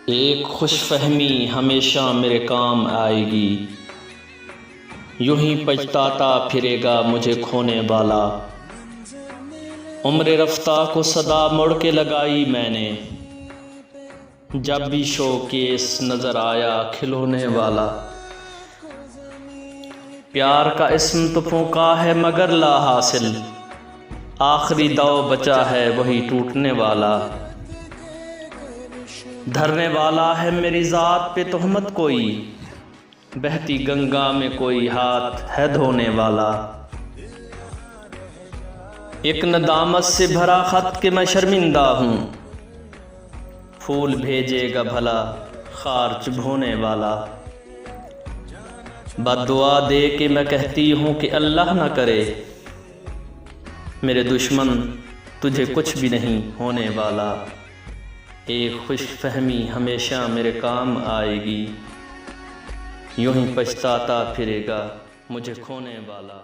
एक खुशफहमी हमेशा मेरे काम आएगी, यूं ही पछताता फिरेगा मुझे खोने वाला। उम्र रफ्ता को सदा मुड़ के लगाई मैंने, जब भी शोकेस नजर आया खिलौने वाला। प्यार का इस्म तो फूंका है मगर ला हासिल, आखिरी दाव बचा है वही टूटने वाला। धरने वाला है मेरी ज़ात पे तोहमत कोई, बहती गंगा में कोई हाथ है धोने वाला। एक नदामत से भरा खत के मैं शर्मिंदा हूँ, फूल भेजेगा भला खार चुभोने वाला। बद्दुआ दे के मैं कहती हूँ कि अल्लाह न करे, मेरे दुश्मन तुझे कुछ भी नहीं होने वाला। एक खुशफहमी हमेशा मेरे काम आएगी, यूं ही पछताता फिरेगा मुझे खोने वाला।